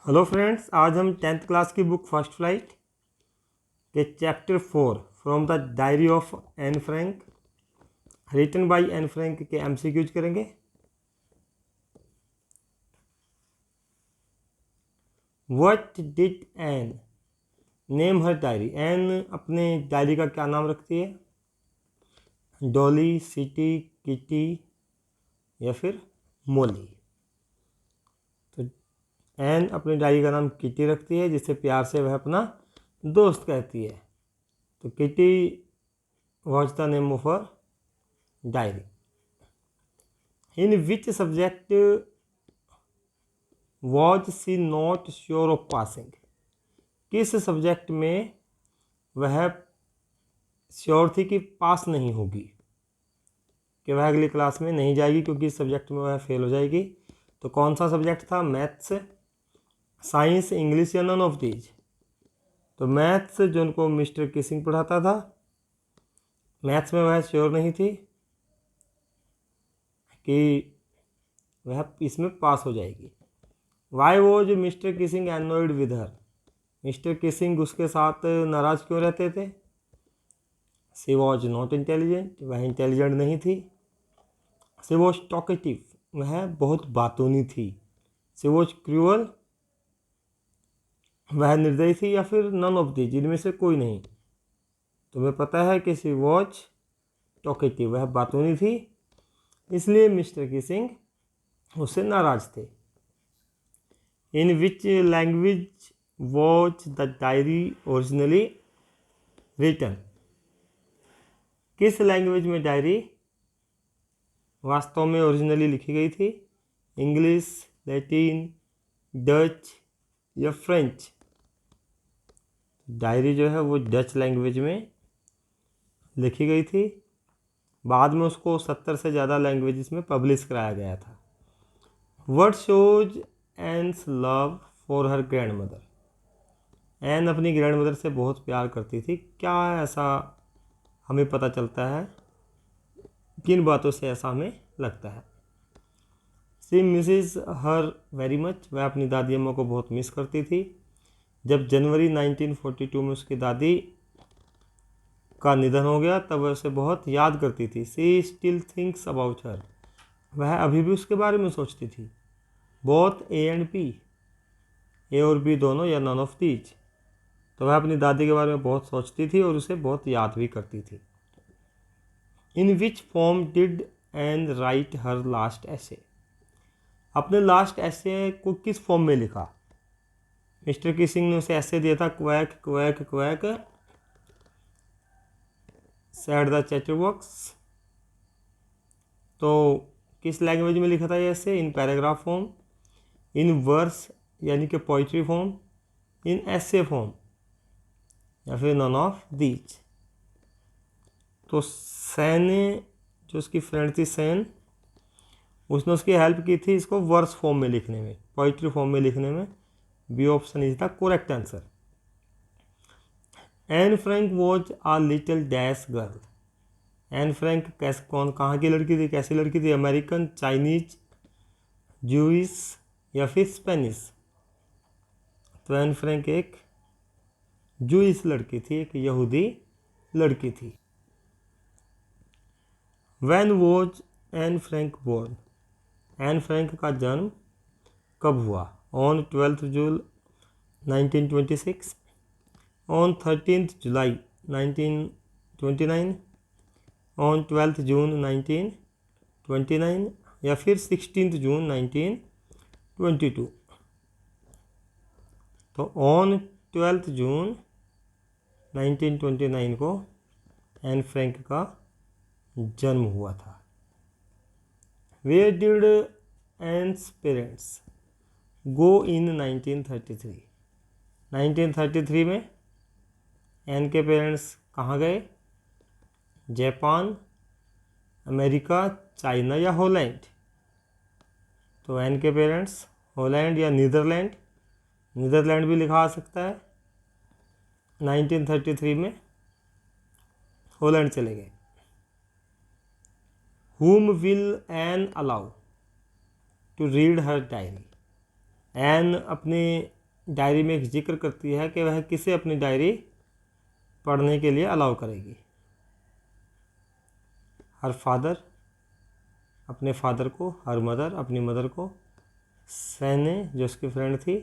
Hello friends, आज हम 10th class की बुक फर्स्ट फ्लाइट के chapter 4 from the diary of Anne Frank written by Anne Frank के MCQs करेंगे। What did Anne name her diary? Anne अपने diary का क्या नाम रखती है? डॉली, सिटी, किटी या फिर मोली? तो एन अपनी डायरी का नाम किटी रखती है, जिससे प्यार से वह अपना दोस्त कहती है। तो Kitty was the name of her diary. In which subject was she not sure of passing? किस सब्जेक्ट में वह श्योर थी कि पास नहीं होगी, कि वह अगली क्लास में नहीं जाएगी क्योंकि इस सब्जेक्ट में वह फेल हो जाएगी। तो कौन सा सब्जेक्ट था? मैथ्स, साइंस, इंग्लिश या नन ऑफ दीज? तो मैथ्स, जो उनको मिस्टर किसिंग पढ़ाता था, मैथ्स में वह श्योर नहीं थी कि वह इसमें पास हो जाएगी। Why was mister Keesing annoyed with her? Mister Keesing उसके साथ नाराज क्यों रहते थे? सी वॉज नॉट इंटेलिजेंट, वह इंटेलिजेंट नहीं थी। सी वॉज टॉकेटिव, वह बहुत बातूनी थी। सी वॉज क्रूअल, वह निर्दयी थी। या फिर नन ऑफ दी, जिनमें से कोई नहीं? तुम्हें पता है कि सी वॉज टॉकेटिव, वह बातूनी थी, इसलिए मिस्टर किसिंग उससे नाराज थे। In which language was the diary originally written? किस लैंग्वेज में डायरी वास्तव में ओरिजिनली लिखी गई थी? इंग्लिश, लैटिन, डच या फ्रेंच? डायरी जो है वो डच लैंग्वेज में लिखी गई थी। बाद में उसको 70 से ज़्यादा लैंग्वेजेस में पब्लिश कराया गया था। What shows Anne's love for her grand mother? Anne अपनी ग्रैंड मदर से बहुत प्यार करती थी। क्या ऐसा हमें पता चलता है? किन बातों से ऐसा हमें लगता है? सी मिसेस हर वेरी मच, वह अपनी दादी अम्मा को बहुत मिस करती थी। जब जनवरी 1942 में उसकी दादी का निधन हो गया तब वह उसे बहुत याद करती थी। सी स्टिल थिंक्स अबाउट हर, वह अभी भी उसके बारे में सोचती थी। बोथ ए एंड बी, ए और बी दोनों या नन ऑफ दीज? तो वह अपनी दादी के बारे में बहुत सोचती थी और उसे बहुत याद भी करती थी। In which form did Anne write her last essay? अपने लास्ट ऐसे को किस फॉर्म में लिखा? मिस्टर किसिंग ने उसे ऐसे दिया था, quack quack quack said the chatterbox. तो किस लैंग्वेज में लिखा था ये ऐसे? In paragraph form, in verse यानी कि poetry form, in essay form, या फिर नन ऑफ दीज? तो सैन ने, जो उसकी फ्रेंड थी सैन, उसने उसकी हेल्प की थी इसको वर्स फॉर्म में लिखने में, पोइट्री फॉर्म में लिखने में। B option is the correct answer. Anne Frank was a little dash girl? Anne Frank कहाँ की लड़की थी, कैसी लड़की थी? अमेरिकन, चाइनीज, जूइस या फिर स्पेनिश? तो एन फ्रैंक एक जूइस लड़की थी, एक यहूदी लड़की थी। When was Anne Frank born? Anne Frank का जन्म कब हुआ? On 12 June 1926, on 13 July 1929, on 12 June 1929 या फिर 16 जून 1922? तो ऑन 12 जून 1929 को एन फ्रैंक का जन्म हुआ था। वेयर डिड एन्स पेरेंट्स गो इन 1933? 1933 में एन के पेरेंट्स कहाँ गए? जापान, अमेरिका, चाइना या हॉलैंड? तो एन के पेरेंट्स हॉलैंड या नीदरलैंड, नीदरलैंड भी लिखा आ सकता है। 1933 में हॉलैंड चले गए। Whom will Anne allow to read her diary? Anne अपनी डायरी में एक जिक्र करती है कि वह किसे अपनी डायरी पढ़ने के लिए अलाउ करेगी। हर फादर अपने फादर को, हर मदर अपनी मदर को, सैने जो उसकी फ्रेंड थी,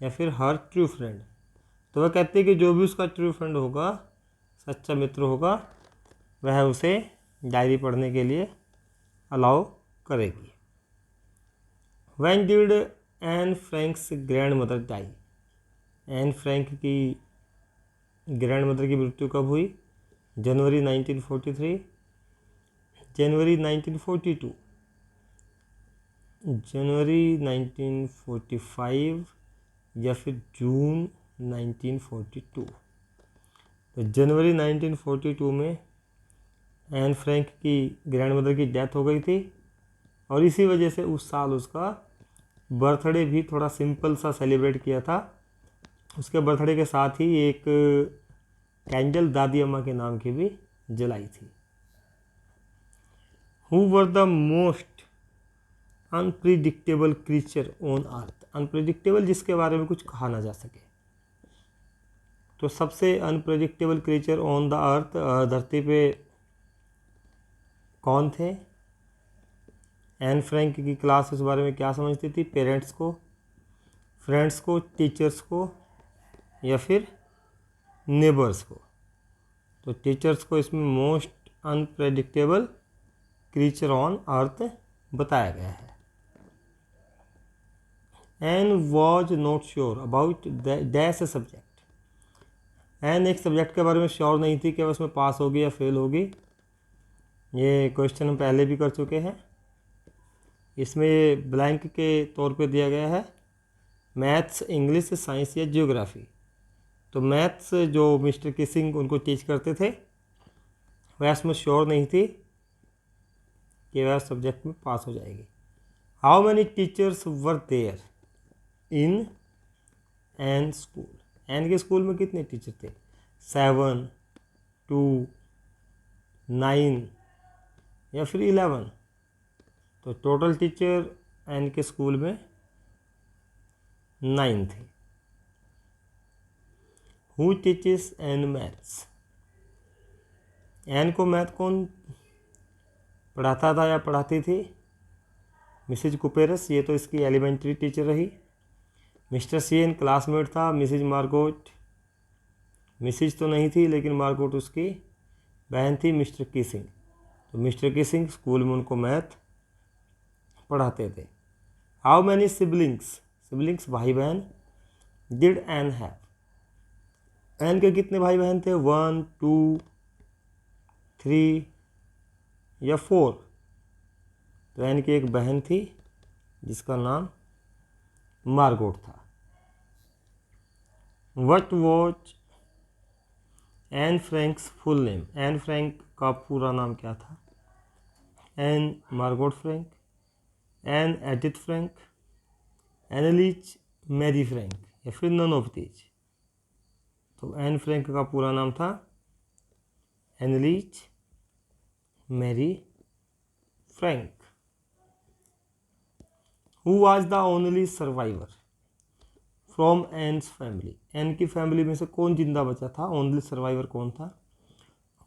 या फिर हर ट्रू फ्रेंड। तो वह कहती है कि जो भी उसका ट्रू फ्रेंड होगा, सच्चा मित्र होगा, वह उसे डायरी पढ़ने के लिए अलाउ करेगी। When did Anne Frank's grandmother die? Anne Frank की ग्रैंड मदर की मृत्यु कब हुई? जनवरी 1943, जनवरी 1942, जनवरी 1945 या फिर जून 1942। तो जनवरी 1942 में एन फ्रैंक की ग्रैंड मदर की डेथ हो गई थी और इसी वजह से उस साल उसका बर्थडे भी थोड़ा सिंपल सा सेलिब्रेट किया था। उसके बर्थडे के साथ ही एक कैंडल दादी अम्मा के नाम की भी जलाई थी। Who were the most unpredictable creature on earth? Unpredictable जिसके बारे में कुछ कहा ना जा सके। तो सबसे unpredictable creature on the earth, धरती पे कौन थे? एन फ्रैंक की क्लास इस बारे में क्या समझती थी? पेरेंट्स को, फ्रेंड्स को, टीचर्स को, या फिर नेबर्स को। तो टीचर्स को इसमें most unpredictable creature on earth बताया गया है। Anne was not sure about dash subject. Anne एक सब्जेक्ट के बारे में श्योर नहीं थी कि वह उसमें पास होगी या फेल होगी। ये क्वेश्चन हम पहले भी कर चुके हैं। इसमें ब्लैंक के तौर पे दिया गया है मैथ्स, इंग्लिश, साइंस या जियोग्राफी। तो मैथ्स जो मिस्टर किसिंग उनको टीच करते थे, वह इसमें श्योर नहीं थी कि वह सब्जेक्ट में पास हो जाएगी। How many teachers were there in Anne school? Anne के स्कूल में कितने टीचर थे? 7, 2, 9 या फिर 11। तो टोटल टीचर एन के स्कूल में 9 थे। Who teaches Anne maths? Anne को मैथ कौन पढ़ाता था या पढ़ाती थी? मिसेज कुपेरस, ये तो इसकी एलिमेंट्री टीचर रही। मिस्टर सीएन क्लासमेट था। मिसेज मार्गोट, मिसेज तो नहीं थी लेकिन मार्गोट उसकी बहन थी। मिस्टर किसिंग, तो मिस्टर किसिंग स्कूल में उनको मैथ पढ़ाते थे। How many siblings? सिबलिंग्स भाई बहन। Did an have? एन के कितने भाई बहन थे? 1, 2, 3 या 4। तो एन की एक बहन थी जिसका नाम मार्गोट था। What was Anne Frank's full name? Anne Frank का पूरा नाम क्या था? Anne Margot Frank, Anne Edith Frank, Annelies Marie Frank, या फिर नन ऑफ दीज। तो एन फ्रैंक का पूरा नाम था Annelies Marie Frank. Who was the only survivor from Anne's family? Anne की फैमिली में से कौन जिंदा बचा था? ओनली सर्वाइवर कौन था?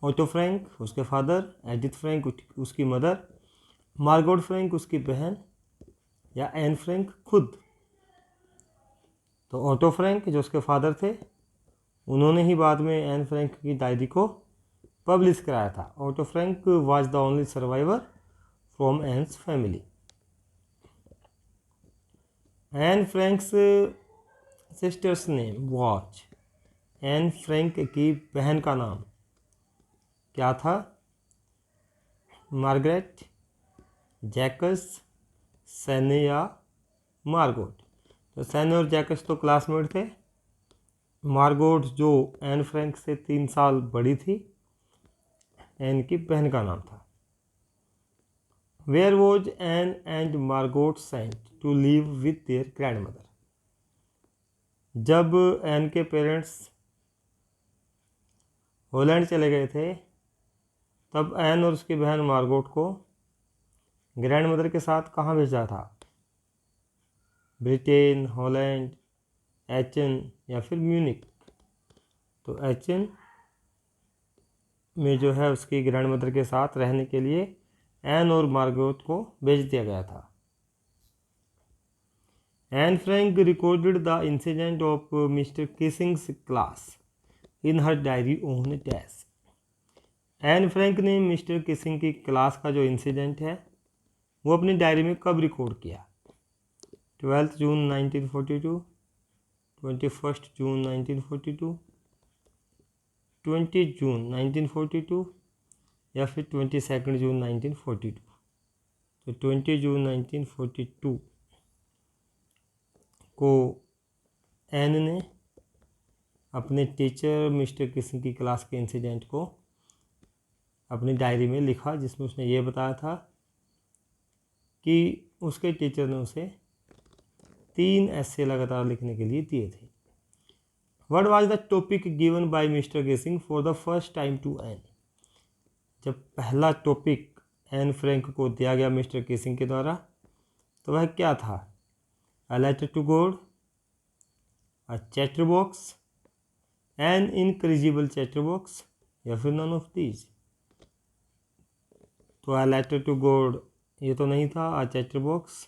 ऑटो फ्रैंक उसके फादर, एडिथ फ्रैंक उसकी मदर, मार्गोट फ्रैंक उसकी बहन, या एन फ्रैंक खुद? तो ऑटो फ्रैंक जो उसके फादर थे, उन्होंने ही बाद में एन फ्रैंक की डायरी को पब्लिश कराया था। Otto Frank was the only survivor from Anne's family. Anne Frank's sisters name was? Anne Frank की बहन का नाम क्या था? मार्गरेट, जैकस, सैने या मार्गोट? तो सैने और जैकस तो क्लासमेट थे। मार्गोट जो एन फ्रैंक से 3 साल बड़ी थी, एन की बहन का नाम था। Where was Anne and Margot sent to live with their grandmother? जब एन के पेरेंट्स हॉलैंड चले गए थे, तब एन और उसकी बहन मार्गोट को ग्रैंड मदर के साथ कहाँ भेजा था? ब्रिटेन, हॉलैंड, एचन या फिर म्यूनिक। तो एचन में जो है उसकी ग्रैंड मदर के साथ रहने के लिए एन और मार्गरेट को भेज दिया गया था। Anne Frank recorded the incident of mister Keesing's class in her diary on dash. Anne Frank ने मिस्टर किसिंग की क्लास का जो इंसिडेंट है वो अपनी डायरी में कब रिकॉर्ड किया? 12 जून 1942, 21 जून 1942, 20 जून 1942 या फिर 22 जून 1942। तो 20 जून 1942 को एन ने अपने टीचर मिस्टर किसिंग की क्लास के इंसिडेंट को अपनी डायरी में लिखा, जिसमें उसने ये बताया था कि उसके टीचर ने उसे 3 ऐसे लगातार लिखने के लिए दिए थे। What was the topic given by Mr. Kissing for the first time to Anne? जब पहला टॉपिक एन फ्रैंक को दिया गया मिस्टर किसिंग के द्वारा तो वह क्या था? A letter to God, a chatterbox, an incorrigible chatterbox या फिर none of these। तो A letter to God ये तो नहीं था। A chatterbox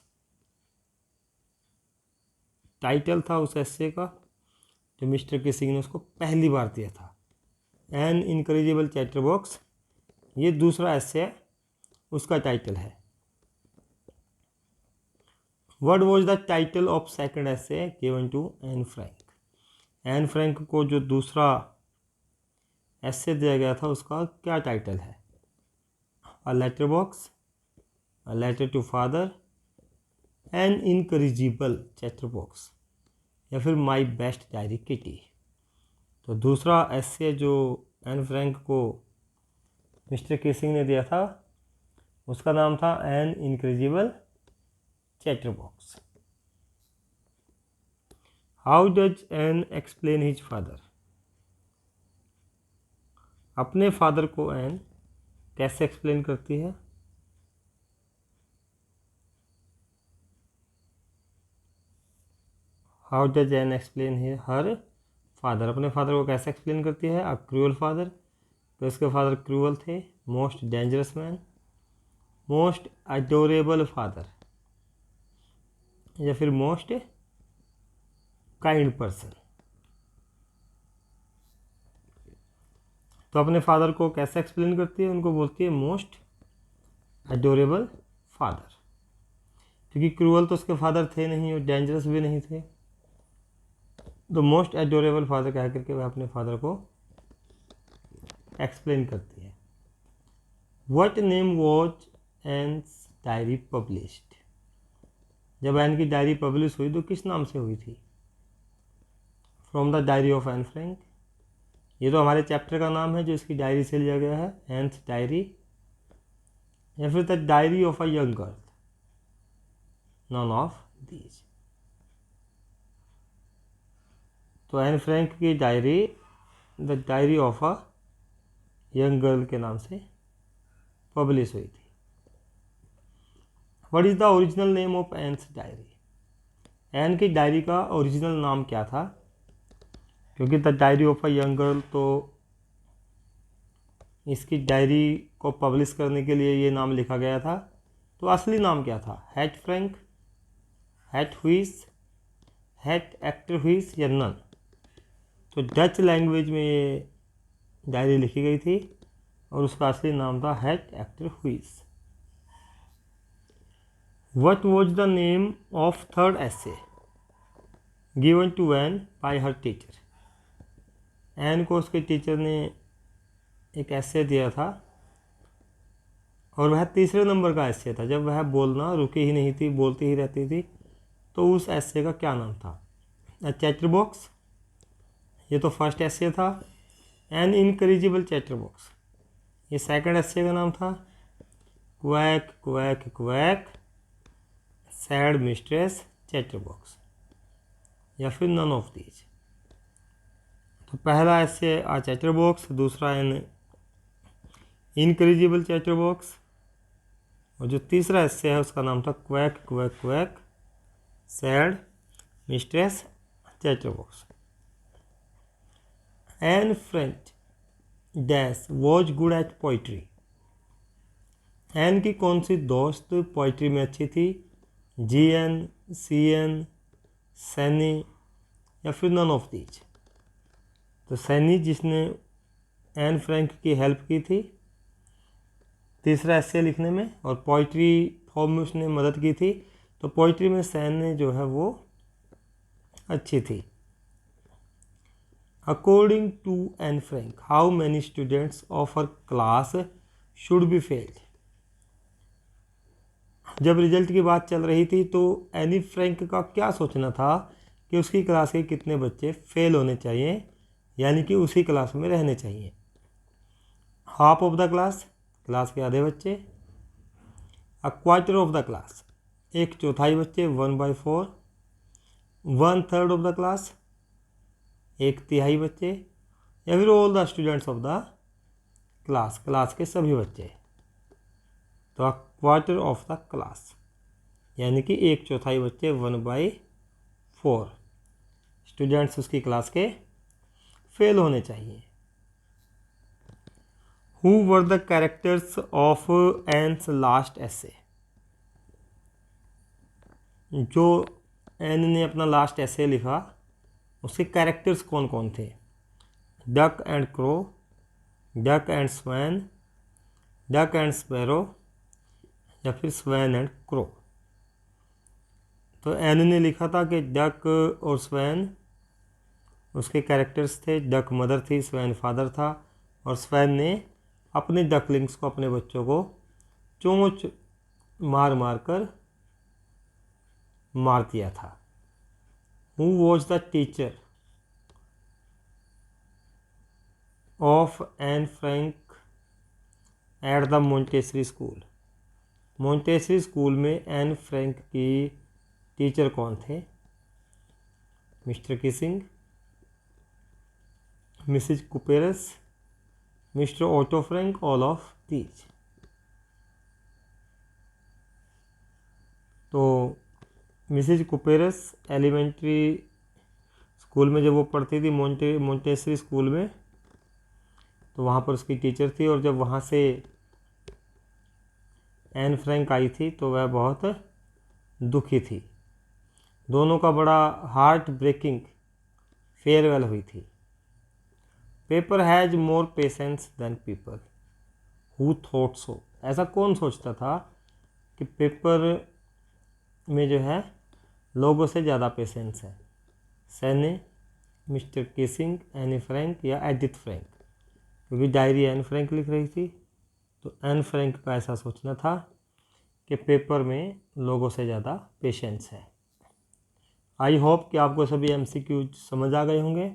टाइटल था उस एस्से का जो मिस्टर किसिंग ने उसको पहली बार दिया था। एन इनकरेजिबल चैटरबॉक्स ये दूसरा एस्से है, उसका टाइटल है। What was the title of second essay given to Anne Frank? Anne Frank को जो दूसरा एस्से दिया गया था उसका क्या टाइटल है? A letter box, a letter to father, an incorrigible chatterbox या फिर माई बेस्ट डायरी किटी। तो दूसरा एस्से जो एन फ्रैंक को मिस्टर किसिंग ने दिया था उसका नाम था an incorrigible chatterbox. How does Anne explain his father? अपने फादर को एन कैसे एक्सप्लेन करती है? How does Anne explain her father? अपने फादर को कैसे एक्सप्लेन करती है? अ क्रूअल फादर, तो इसके फादर क्रूअल थे। Most dangerous man, most adorable father या फिर मोस्ट काइंड पर्सन। तो अपने फादर को कैसे एक्सप्लेन करती है? उनको बोलती है मोस्ट अडोरेबल फादर, क्योंकि क्रूअल तो उसके फादर थे नहीं और डेंजरस भी नहीं थे। तो मोस्ट एडोरेबल फादर कह करके वह अपने फादर को एक्सप्लेन करती है। What name was Anne's diary published? जब एन की डायरी पब्लिश हुई तो किस नाम से हुई थी? From the diary of Anne Frank, ये तो हमारे चैप्टर का नाम है जो इसकी डायरी से लिया गया है, एन्स डायरी, या फिर the diary of a young girl, none of these. तो एन फ्रैंक की diary the diary of a young girl के नाम से पब्लिश हुई थी। What is the original name of Anne's diary? Anne की डायरी का ओरिजिनल नाम क्या था? क्योंकि the diary of a young girl तो इसकी डायरी को पब्लिश करने के लिए ये नाम लिखा गया था, तो असली नाम क्या था? Hat Frank, hat हुइस, hat actor हुइस या नन? तो डच लैंग्वेज में ये डायरी लिखी गई थी और उसका असली नाम था Het Achterhuis. What was the name of third essay given to Anne by her teacher? Anne को उसके टीचर ने एक एसे दिया था और वह तीसरे नंबर का एसे था। जब वह बोलना रुकी ही नहीं थी, बोलती ही रहती थी, तो उस एसे का क्या नाम था? अ चैटर बॉक्स, ये तो फर्स्ट एसे था। एन इनकरेजिबल चैटर बॉक्स, ये सेकंड एसे का नाम था। Quack quack quack said mistress chatterbox या फिर नन ऑफ दीज। तो पहला एसे आ चैटर बॉक्स, दूसरा एन इनकरेजिबल चैटर बॉक्स और जो तीसरा एसे है उसका नाम था quack quack quack said, mistress, chatterbox. Anne friend dash was good at poetry. Anne की कौन सी दोस्त पोइट्री में अच्छी थी? जी एन, सी एन, सैनी या फिर नन ऑफ दीज। तो सैनी जिसने एन फ्रैंक की हेल्प की थी तीसरा एस्से लिखने में और पोइट्री फॉर्म में उसने मदद की थी, तो पोइट्री में सैन ने जो है वो अच्छी थी। According to Anne Frank how many students of her class should be failed. जब रिजल्ट की बात चल रही थी तो एनी फ्रैंक का क्या सोचना था कि उसकी क्लास के कितने बच्चे फेल होने चाहिए, यानी कि उसी क्लास में रहने चाहिए। Half of the class, class के आधे बच्चे। A quarter of the class, एक चौथाई बच्चे, 1/4। 1/3 ऑफ द क्लास, एक तिहाई बच्चे, या फिर all the students of the class, class के सभी बच्चे। तो a quarter of the class यानी कि एक चौथाई बच्चे, 1/4 स्टूडेंट्स उसकी क्लास के फेल होने चाहिए। Who were the characters of Anne's last essay? जो एन ने अपना लास्ट ऐसे लिखा उसके कैरेक्टर्स कौन कौन थे? Duck and crow, duck and swan, duck and sparrow या फिर स्वैन एंड क्रो। तो एन ने लिखा था कि डक और स्वैन उसके कैरेक्टर्स थे। डक मदर थी, स्वैन फादर था, और स्वैन ने अपने डकलिंग्स को, अपने बच्चों को चोंच मार मार कर मार दिया था। Who was the teacher of Anne Frank at the Montessori school. Montessori school में एन फ्रैंक की टीचर कौन थे? Mister Keesing, missus Kuperus, mister Otto Frank, all of these. तो मिसिज कुपेरस एलिमेंट्री स्कूल में जब वो पढ़ती थी मोंटेसरी स्कूल में, तो वहाँ पर उसकी टीचर थी, और जब वहाँ से एन फ्रैंक आई थी तो वह बहुत दुखी थी। दोनों का बड़ा हार्ट ब्रेकिंग फेयरवेल हुई थी। Paper has more patience than people, who thought so. ऐसा कौन सोचता था कि पेपर में जो है लोगों से ज़्यादा पेशेंस है? Saini, mister Keesing, Anne Frank या एडिथ फ्रैंक? क्योंकि डायरी एन फ्रैंक लिख रही थी, तो एन फ्रैंक का ऐसा सोचना था कि पेपर में लोगों से ज़्यादा पेशेंस है। आई होप कि आपको सभी MCQ समझ आ गए होंगे।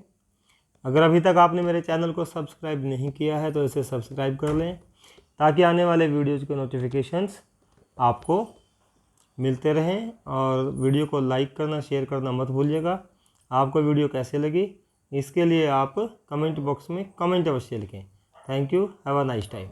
अगर अभी तक आपने मेरे चैनल को सब्सक्राइब नहीं किया है तो इसे सब्सक्राइब कर लें, ताकि आने वाले वीडियोज़ के नोटिफिकेशंस आपको मिलते रहें। और वीडियो को लाइक करना, शेयर करना मत भूलिएगा। आपको वीडियो कैसे लगी इसके लिए आप कमेंट बॉक्स में कमेंट अवश्य लिखें। Thank you, have a nice time.